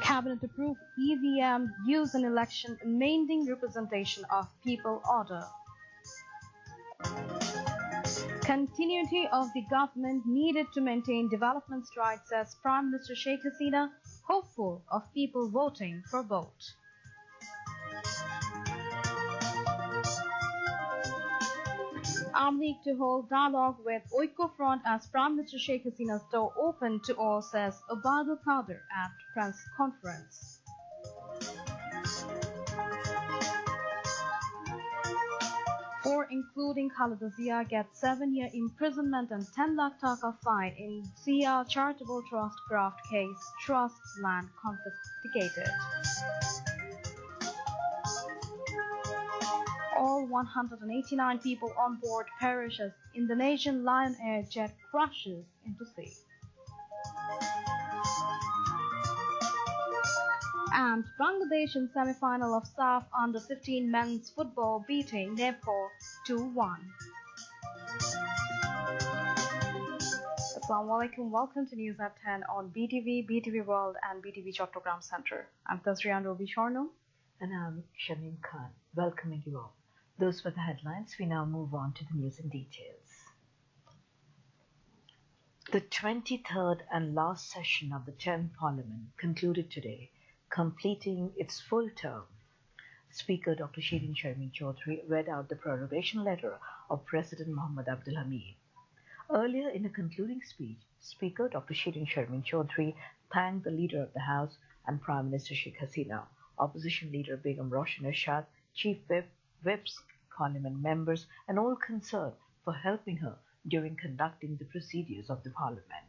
Cabinet approved EVM use in election amending Representation of People Order. Continuity of the government needed to maintain development strides, says Prime Minister Sheikh Hasina, hopeful of people voting for both. Arm League to hold dialogue with Oiko Front as Prime Minister Sheikh Hasina's door open to all, says Obadul Qadir at press conference. Four, including Khalida Zia, gets 7-year imprisonment and 10 lakh taka fine in Zia Charitable Trust graft case, trust's land confiscated. All 189 people on board perish as Indonesian Lion Air jet crashes into sea. And Bangladesh in semi-final of SAF under-15 men's football beating Nepal 2-1. Assalamu alaikum. Welcome to News at 10 on BTV, BTV World and BTV Chattogram Center. I'm Tasrian Robi Shorno. And I'm Shamim Khan, welcoming you all. Those were the headlines. We now move on to the news in details. The 23rd and last session of the 10th Parliament concluded today, completing its full term. Speaker Dr. Shirin Sharmin Chaudhary read out the prorogation letter of President Mohammad Abdul Hamid. Earlier in a concluding speech, Speaker Dr. Shirin Sharmin Chaudhary thanked the Leader of the House and Prime Minister Sheikh Hasina, Opposition Leader Begum Roshan Ershad, Chief Whips, Parliament members and all concerned for helping her during conducting the procedures of the Parliament.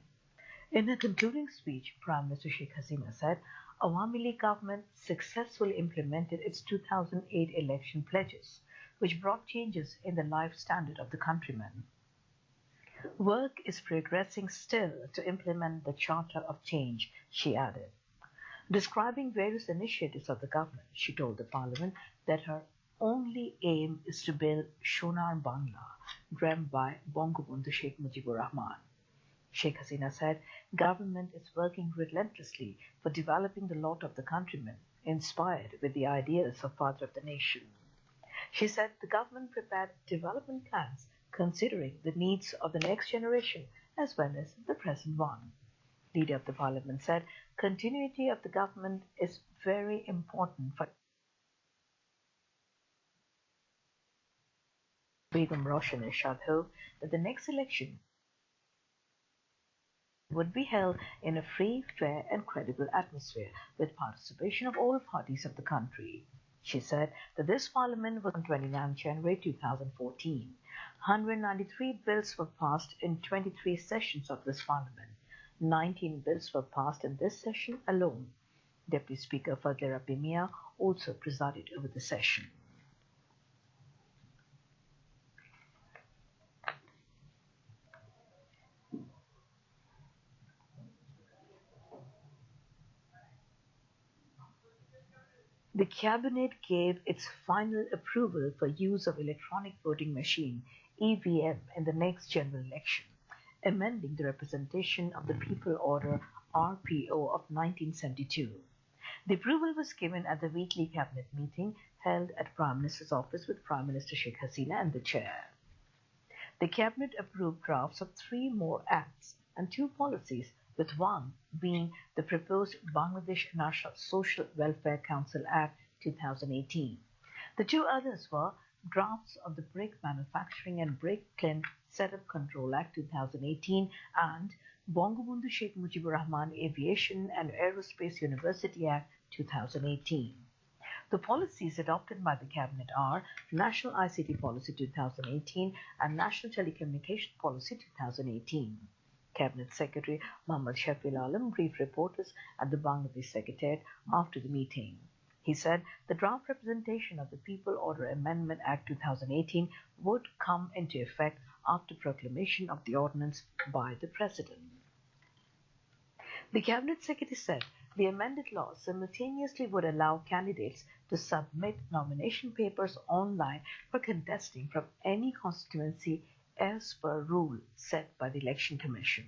In her concluding speech, Prime Minister Sheikh Hasina said, Awami League government successfully implemented its 2008 election pledges, which brought changes in the life standard of the countrymen. Work is progressing still to implement the Charter of Change, she added. Describing various initiatives of the government, she told the Parliament that her only aim is to build Sonar Bangla, dreamt by Bangabandhu Sheikh Mujibur Rahman. Sheikh Hasina said, government is working relentlessly for developing the lot of the countrymen, inspired with the ideas of Father of the Nation. She said the government prepared development plans considering the needs of the next generation as well as the present one. Leader of the Parliament said, continuity of the government is very important for Begum Roshan Ershad hoped that the next election would be held in a free, fair and credible atmosphere with participation of all parties of the country. She said that this parliament was on 29 January 2014. 193 bills were passed in 23 sessions of this parliament. 19 bills were passed in this session alone. Deputy Speaker Fazle Rabbi Mia also presided over the session. The Cabinet gave its final approval for use of electronic voting machine (EVM) in the next general election, amending the Representation of the People Order (RPO) of 1972. The approval was given at the weekly Cabinet meeting held at Prime Minister's office with Prime Minister Sheikh Hasina and the Chair. The Cabinet approved drafts of 3 more acts and 2 policies, with one being the proposed Bangladesh National Social Welfare Council Act 2018. The 2 others were drafts of the Brick Manufacturing and Brick Kiln Setup Control Act 2018 and Bangabandhu Sheikh Mujibur Rahman Aviation and Aerospace University Act 2018. The policies adopted by the Cabinet are National ICT Policy 2018 and National Telecommunication Policy 2018. Cabinet Secretary Muhammad Shafil Alam briefed reporters at the Bangladesh Secretariat after the meeting. He said the draft representation of the People Order Amendment Act 2018 would come into effect after proclamation of the ordinance by the President. The Cabinet Secretary said the amended law simultaneously would allow candidates to submit nomination papers online for contesting from any constituency as per rule set by the Election Commission.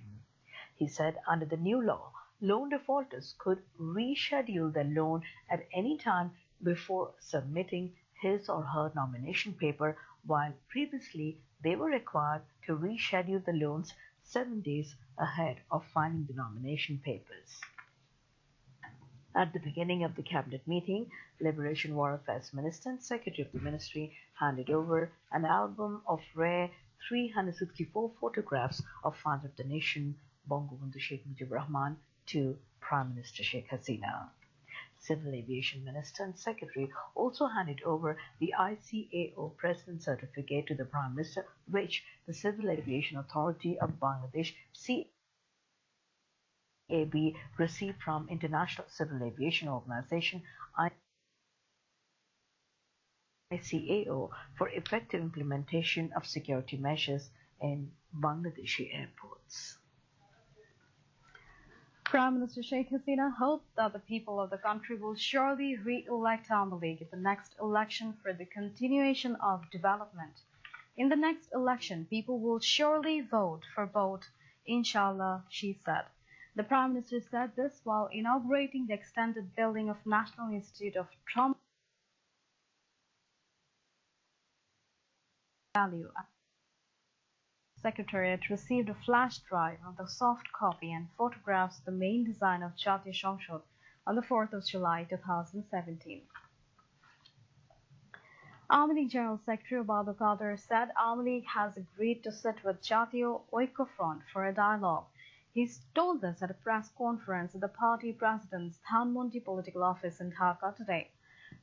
He said under the new law, Loan defaulters could reschedule their loan at any time before submitting his or her nomination paper, while previously they were required to reschedule the loans 7 days ahead of filing the nomination papers. At the beginning of the cabinet meeting, Liberation War Affairs Minister and Secretary of the Ministry handed over an album of rare 364 photographs of Father of the Nation, Bangabandhu Sheikh Mujibur Rahman, to Prime Minister Sheikh Hasina. Civil Aviation Minister and Secretary also handed over the ICAO President Certificate to the Prime Minister, which the Civil Aviation Authority of Bangladesh CAB received from International Civil Aviation Organization ICAO for effective implementation of security measures in Bangladeshi airports. Prime Minister Sheikh Hasina hoped that the people of the country will surely re-elect Awami League at the next election for the continuation of development. In the next election, people will surely vote for both, inshallah, she said. The Prime Minister said this while inaugurating the extended building of National Institute of Trauma Value. Secretariat received a flash drive of the soft copy and photographs of the main design of Jatiya সংসদ on the 4th of July 2017. Awami League General Secretary Obadul Qadir said Awami League has agreed to sit with Jatiyo Oikofront for a dialogue. He told this at a press conference at the party president's Dhanmondi political office in Dhaka today.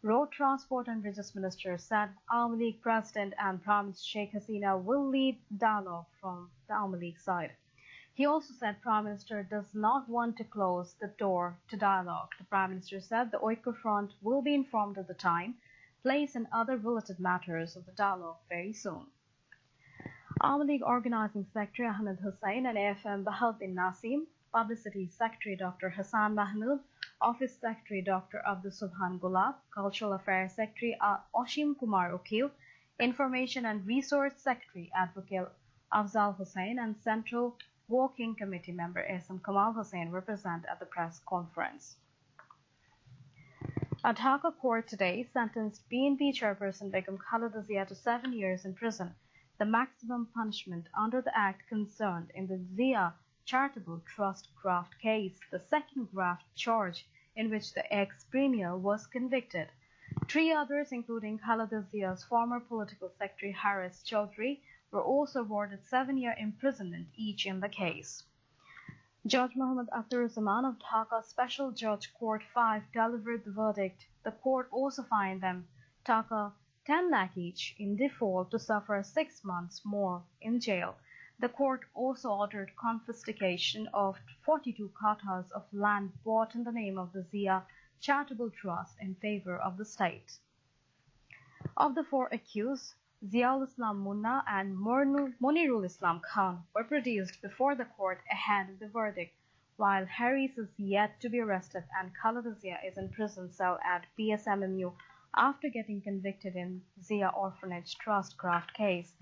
Road Transport and Bridges Minister said Awami League President and Prime Minister Sheikh Hasina will lead dialogue from the Awami League side. He also said Prime Minister does not want to close the door to dialogue. The Prime Minister said the Oiko Front will be informed of the time, place and other related matters of the dialogue very soon. Awami League Organizing Secretary Ahmed Hussain and AFM Bahauddin Nasim, Publicity Secretary Dr. Hassan Mahmood, Office Secretary Dr. Abdul Subhan Gulab, Cultural Affairs Secretary Oshim Kumar Okil, Information and Resource Secretary Advocate Afzal Hussain, and Central Working Committee member Esam Kamal Hussain were present at the press conference. A Dhaka court today sentenced BNP chairperson Begum Khalida Zia to 7 years in prison, the maximum punishment under the Act concerned in the Zia Charitable Trust graft case, the second graft charge in which the ex-premier was convicted. 3 others, including Khalida Zia's former political secretary Haris Chaudhry, were also awarded 7-year imprisonment each in the case. Judge Muhammad Akhtaruzzaman of Dhaka Special Judge Court 5 delivered the verdict. The court also fined them Dhaka 10 lakh each in default to suffer 6 months more in jail. The court also ordered confiscation of 42 kathas of land bought in the name of the Zia Charitable Trust in favor of the state. Of the 4 accused, Ziaul Islam Munna and Monirul Islam Khan were produced before the court ahead of the verdict, while Haris is yet to be arrested and Khalida Zia is in prison cell at PSMMU after getting convicted in Zia Orphanage Trust graft case.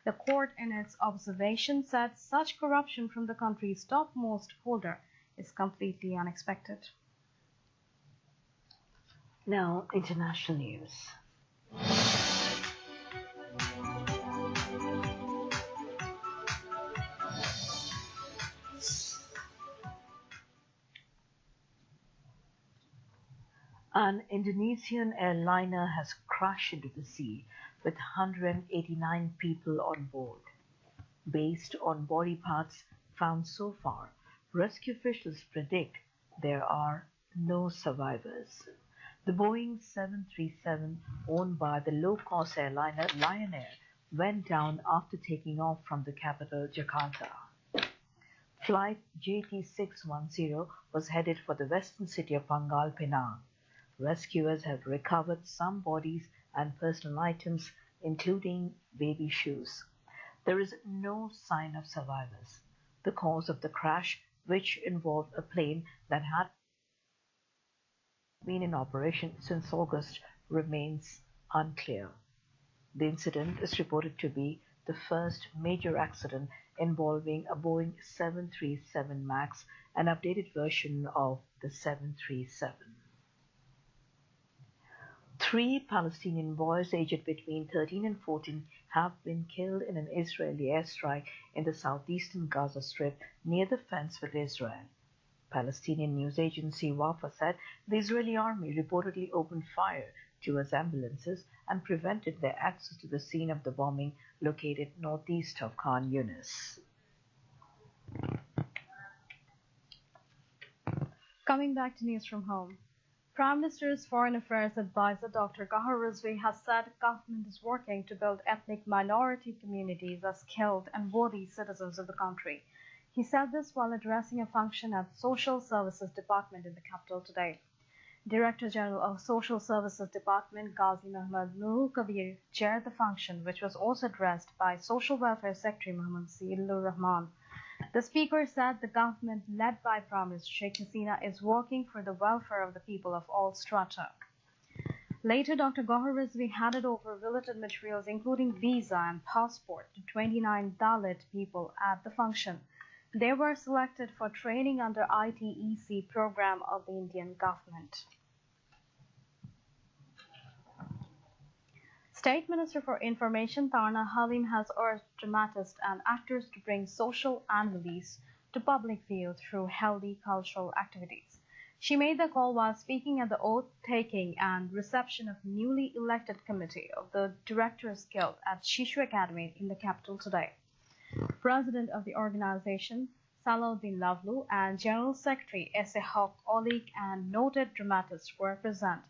The court, in its observation, said such corruption from the country's topmost holder is completely unexpected. Now, international news. An Indonesian airliner has crashed into the sea with 189 people on board. Based on body parts found so far, rescue officials predict there are no survivors. The Boeing 737, owned by the low-cost airliner Lion Air, went down after taking off from the capital, Jakarta. Flight JT610 was headed for the western city of Pangkal Pinang. Rescuers have recovered some bodies and personal items, including baby shoes. There is no sign of survivors. The cause of the crash, which involved a plane that had been in operation since August, remains unclear. The incident is reported to be the first major accident involving a Boeing 737 MAX an updated version of the 737. 3 Palestinian boys aged between 13 and 14 have been killed in an Israeli airstrike in the southeastern Gaza Strip near the fence with Israel. Palestinian news agency Wafa said the Israeli army reportedly opened fire towards ambulances and prevented their access to the scene of the bombing located northeast of Khan Yunis. Coming back to news from home. Prime Minister's Foreign Affairs Advisor Dr. Gahar Rizvi has said government is working to build ethnic minority communities as skilled and worthy citizens of the country. He said this while addressing a function at Social Services Department in the capital today. Director General of Social Services Department Ghazi Muhammad Nurul Kabir chaired the function, which was also addressed by Social Welfare Secretary Muhammad Saeedul Rahman. The speaker said the government led by Prime Minister Sheikh Hasina is working for the welfare of the people of all strata. Later, Dr. Gahar Rizvi handed over related materials including visa and passport to 29 Dalit people at the function. They were selected for training under ITEC program of the Indian government. State Minister for Information Tarna Halim has urged dramatists and actors to bring social and release to public view through healthy cultural activities. She made the call while speaking at the oath-taking and reception of newly elected committee of the Directors Guild at Shishu Academy in the capital today. President of the organization, Salahuddin Lavlu, and General Secretary S.A. Haq Olik and noted dramatists were present.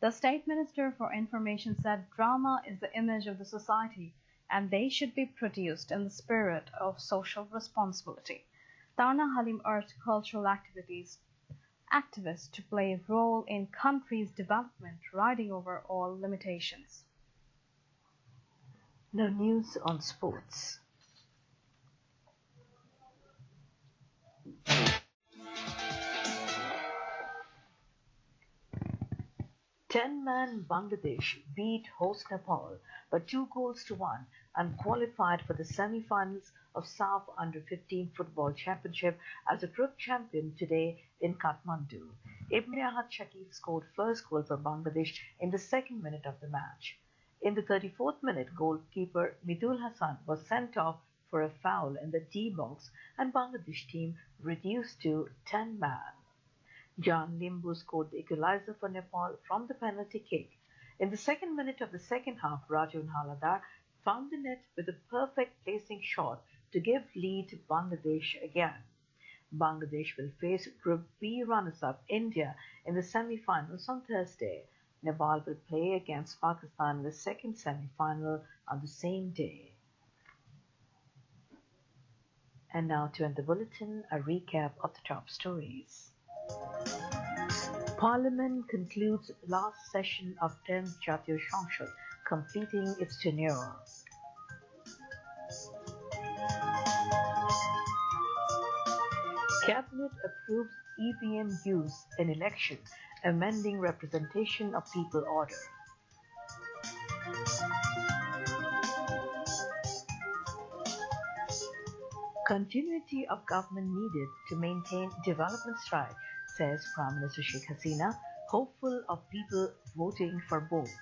The State Minister for Information said drama is the image of the society and they should be produced in the spirit of social responsibility. Tarna Halim urged cultural activists to play a role in country's development, riding over all limitations. Now news on sports. Ten-man Bangladesh beat host Nepal by 2-1 and qualified for the semi-finals of SAF Under-15 Football Championship as a group champion today in Kathmandu. Imrehat Shakib scored first goal for Bangladesh in the second minute of the match. In the 34th minute, goalkeeper Midul Hassan was sent off for a foul in the D box and Bangladesh team reduced to 10-man. Jan Limbu scored the equalizer for Nepal from the penalty kick. In the second minute of the second half, Rajan Haladar found the net with a perfect placing shot to give lead to Bangladesh again. Bangladesh will face Group B runners-up India in the semi-finals on Thursday. Nepal will play against Pakistan in the second semi-final on the same day. And now to end the bulletin, a recap of the top stories. Parliament concludes last session of 10th Jatiya Sanshad, completing its tenure. Cabinet approves EVM use in election, amending Representation of People Order. Continuity of government needed to maintain development stride, says Prime Minister Sheikh Hasina, hopeful of people voting for both.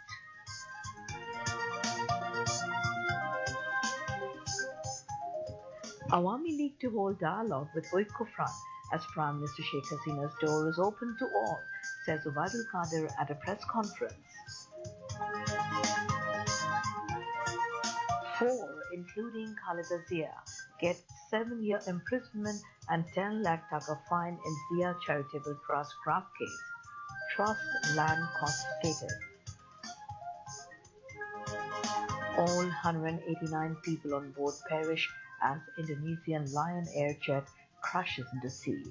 Awami League to hold dialogue with Oiko Front as Prime Minister Sheikh Hasina's door is open to all, says Ubaidul Qadir at a press conference. 4, including Khalida Zia, get 7-year imprisonment and 10 lakh taka fine in Zia Charitable Trust graft case. Trust land confiscated. All 189 people on board perish as Indonesian Lion Air jet crashes into sea.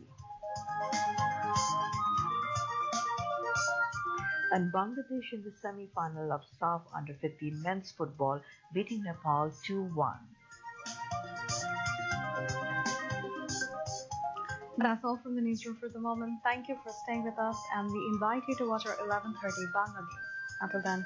And Bangladesh in the semi-final of SAF Under-15 men's football, beating Nepal 2-1. That's all from the newsroom for the moment. Thank you for staying with us, and we invite you to watch our 11:30 Bangla News. Until then,